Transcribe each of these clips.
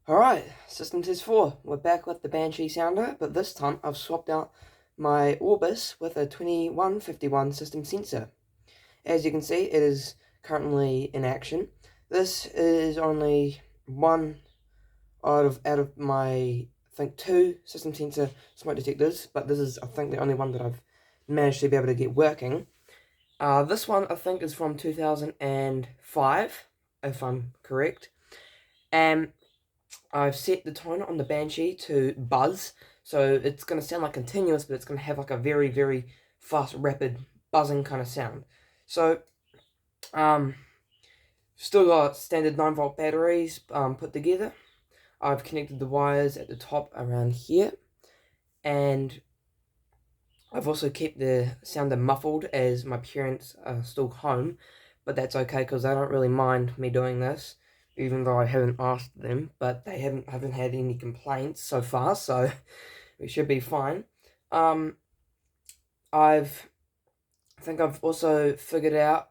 Alright, System Test 4. We're back with the Banshee sounder, but this time I've swapped out my Orbis with a 2151 system sensor. As you can see, it is currently in action. This is only one out of my, I think, two system sensor smoke detectors, but this is, I think, the only one that I've managed to be able to get working. This one, I think, is from 2005, if I'm correct. And I've set the tone on the Banshee to buzz, so it's going to sound like continuous, but it's going to have like a very, very fast, rapid buzzing kind of sound. So, still got standard 9-volt batteries put together. I've connected the wires at the top around here, and I've also kept the sounder muffled as my parents are still home, but that's okay because they don't really mind me doing this, even though I haven't asked them, but they haven't had any complaints so far, so we should be fine. I think I've also figured out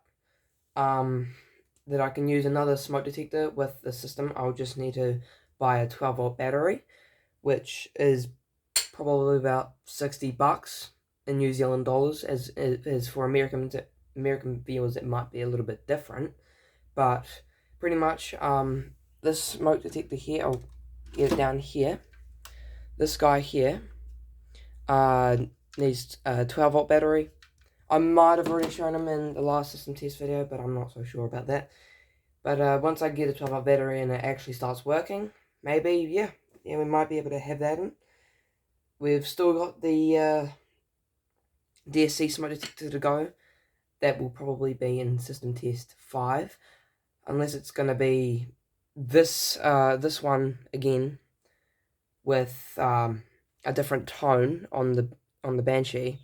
that I can use another smoke detector with the system. I'll just need to buy a 12-volt battery, which is probably about $60 in New Zealand dollars. As for American viewers, it might be a little bit different, but pretty much this smoke detector here, I'll get it down here. This guy here needs a 12-volt battery. I might have already shown him in the last system test video, but I'm not so sure about that. But once I get a 12-volt battery and it actually starts working, maybe, yeah, we might be able to have that in. We've still got the DSC smoke detector to go. That will probably be in system test 5, unless it's going to be this one again with a different tone on the Banshee.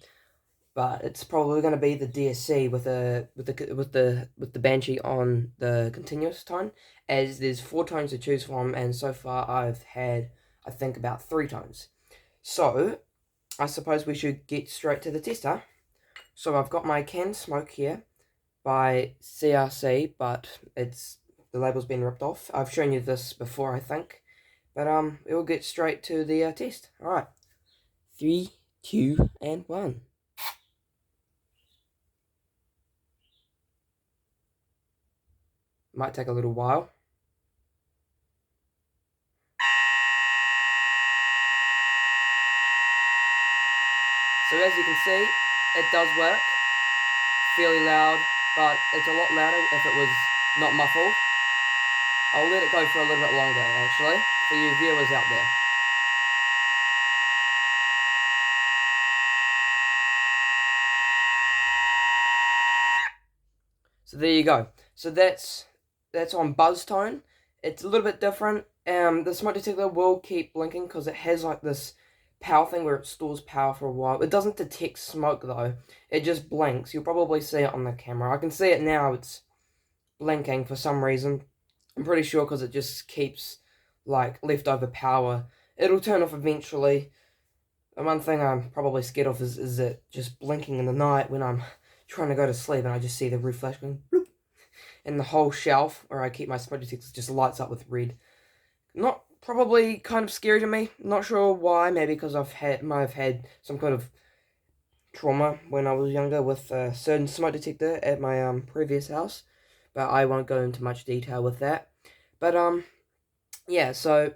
But it's probably going to be the DSC with the Banshee on the continuous tone, as there's 4 tones to choose from, and so far I've had, I think, about 3 tones. So I suppose we should get straight to the tester. So I've got my canned smoke here by CRC, but the label's been ripped off. I've shown you this before, I think, but we'll get straight to the test. All right, 3, 2, and 1. Might take a little while. So as you can see, it does work. Fairly loud, but it's a lot louder if it was not muffled. I'll let it go for a little bit longer, actually, for you viewers out there. So there you go. So that's on buzz tone. It's a little bit different. The smoke detector will keep blinking because it has like this power thing where it stores power for a while. It doesn't detect smoke though. It just blinks. You'll probably see it on the camera. I can see it now. It's blinking for some reason. I'm pretty sure because it just keeps like leftover power. It'll turn off eventually. The one thing I'm probably scared of is it just blinking in the night when I'm trying to go to sleep and I just see the roof flash going bloop, and the whole shelf where I keep my smoke detectors just lights up with red. Not probably kind of scary to me. Not sure why. Maybe because might have had some kind of trauma when I was younger with a certain smoke detector at my previous house, but I won't go into much detail with that. But yeah. So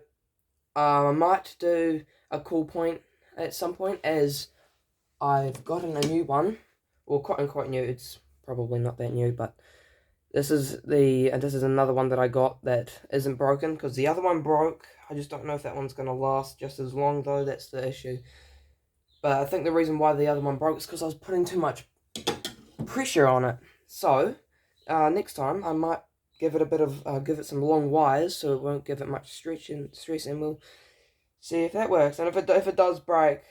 I might do a cool point at some point, as I've gotten a new one. Well, quite unquote new. It's probably not that new, but this is another one that I got that isn't broken, because the other one broke. I just don't know if that one's going to last just as long, though. That's the issue. But I think the reason why the other one broke is because I was putting too much pressure on it. So, next time I might give it some long wires so it won't give it much stress, and we'll see if that works. And if it does break,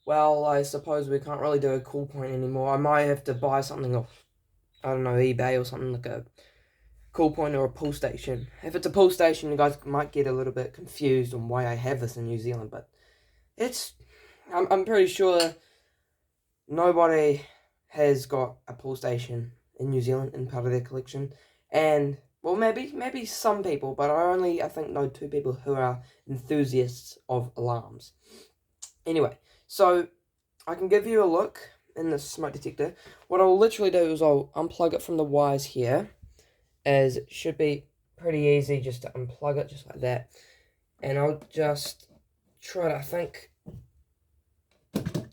well, I suppose we can't really do a cool point anymore. I might have to buy something off, I don't know, eBay or something, like a cool point or a pull station. If it's a pull station, you guys might get a little bit confused on why I have this in New Zealand, but I'm pretty sure nobody has got a pull station in New Zealand in part of their collection, and Well, maybe some people, but I think know 2 people who are enthusiasts of alarms. Anyway, so I can give you a look in the smoke detector. What I'll literally do is I'll unplug it from the wires here, as it should be pretty easy just to unplug it just like that. And I'll just try to, I think,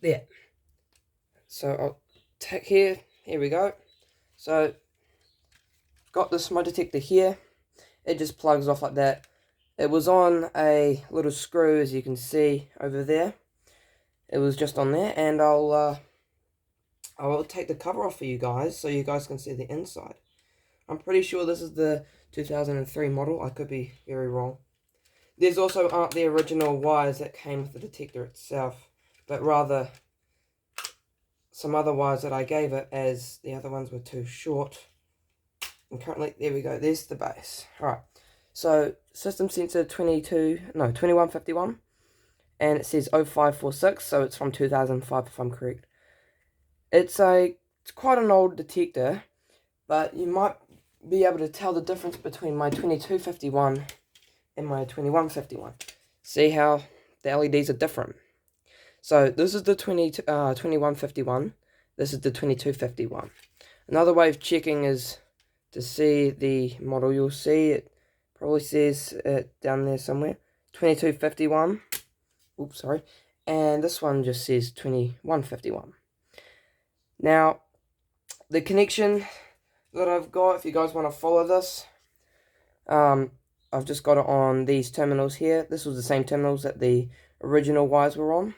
there. So I'll take here we go. So, got the smoke detector here. It just plugs off like that. It was on a little screw, as you can see over there. It was just on there, and I will take the cover off for you guys so you guys can see the inside. I'm pretty sure this is the 2003 model. I could be very wrong. There's also aren't the original wires that came with the detector itself, but rather some other wires that I gave it, as the other ones were too short. And currently, there we go, there's the base. Alright, so system sensor 2151, and it says 0546, so it's from 2005 if I'm correct. It's quite an old detector, but you might be able to tell the difference between my 2251 and my 2151. See how the LEDs are different. So this is the 2151, this is the 2251. Another way of checking is to see the model. You'll see it probably says it down there somewhere, 2251. Oops, sorry. And this one just says 2151. Now, the connection that I've got, if you guys want to follow this, I've just got it on these terminals here. This was the same terminals that the original wires were on.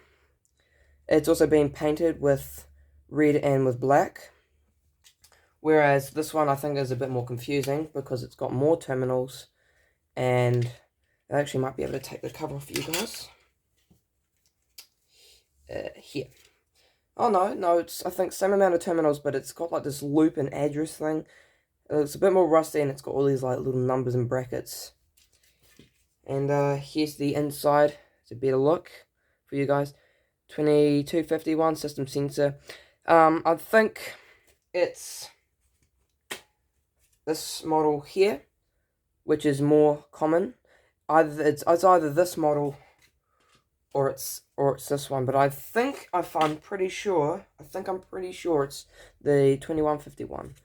It's also been painted with red and with black. Whereas this one I think is a bit more confusing because it's got more terminals, and I actually might be able to take the cover off for you guys. Here. Oh no, it's I think same amount of terminals, but it's got like this loop and address thing. It's a bit more rusty, and it's got all these like little numbers and brackets. And here's the inside. It's a better look for you guys. 2251 system sensor. I think it's this model here, which is more common. It's either this model or it's this one, but I'm pretty sure it's the 2151.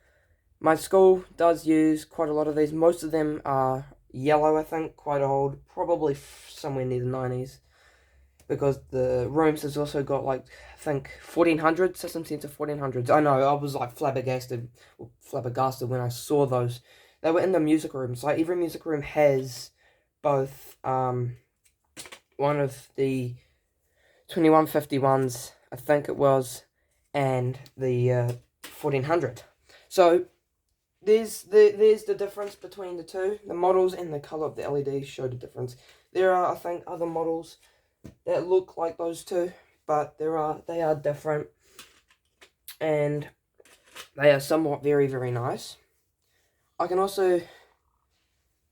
My school does use quite a lot of these. Most of them are yellow, I think, quite old, probably somewhere near the 90s, because the rooms has also got like, I think, 1400 system sensor 1400s. I know, I was like flabbergasted when I saw those. They were in the music rooms. Like every music room has both one of the 2151s, I think it was, and the 1400. So there's the difference between the two. The models and the color of the LEDs show the difference. There are, I think, other models that look like those two, but they are different, and they are somewhat very, very nice. I can also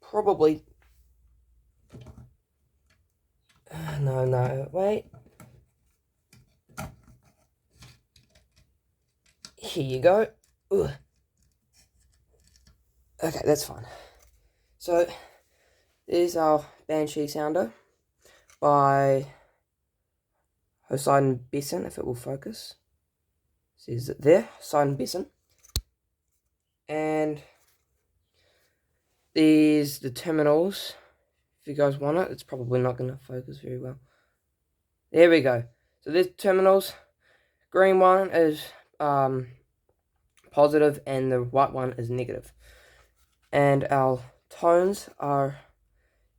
probably no, wait. Here you go. Ugh. Okay, that's fine. So, there's our Banshee sounder by Hosiden Besson, if it will focus. Says it there, Hosiden Besson. And there's the terminals. If you guys want it, it's probably not going to focus very well. There we go. So there's terminals. Green one is positive, and the white one is negative. And our tones are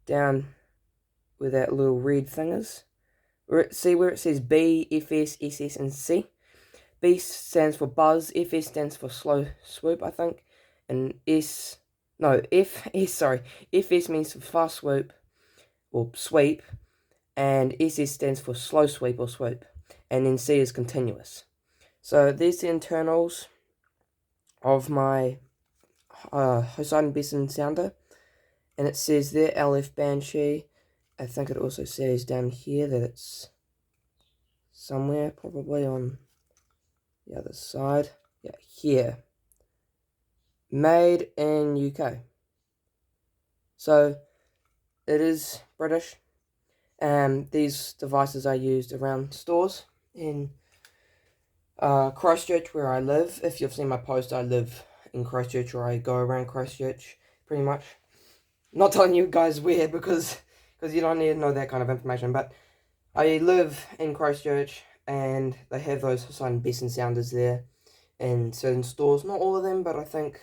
down where that little red thing is. See where it says B, FS, SS, and C? B stands for buzz, FS stands for slow swoop, I think, and FS means for fast swoop, or sweep, and SS stands for slow sweep or swoop, and then C is continuous. So there's the internals of my Hosiden Besson sounder, and it says there LF Banshee. I think it also says down here that it's somewhere, probably on the other side. Yeah, here. Made in UK. So it is British. These devices are used around stores in Christchurch, where I live. If you've seen my post, I live in Christchurch, or I go around Christchurch pretty much. Not telling you guys where because you don't need to know that kind of information, but I live in Christchurch, and they have those Hosiden Besson sounders there in certain stores. Not all of them, but I think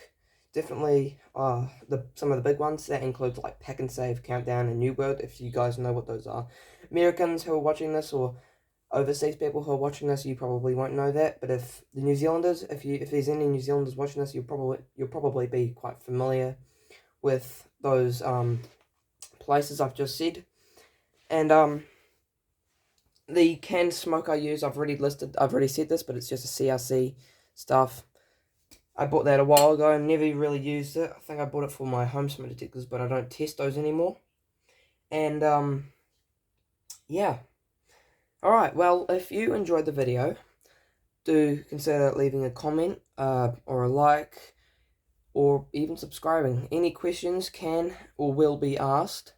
definitely some of the big ones. That includes like Pack and Save, Countdown, and New World, if you guys know what those are. Americans who are watching this, or overseas people who are watching this, you probably won't know that. But if the New Zealanders, if there's any New Zealanders watching this, you'll probably be quite familiar with those places I've just said. And the canned smoke I use, I've already said this, but it's just a CRC stuff. I bought that a while ago and never really used it. I think I bought it for my home smoke detectors, but I don't test those anymore. And yeah. Alright, well, if you enjoyed the video, do consider leaving a comment, or a like, or even subscribing. Any questions can or will be asked.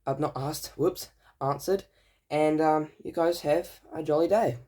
Not asked, whoops, answered. And you guys have a jolly day.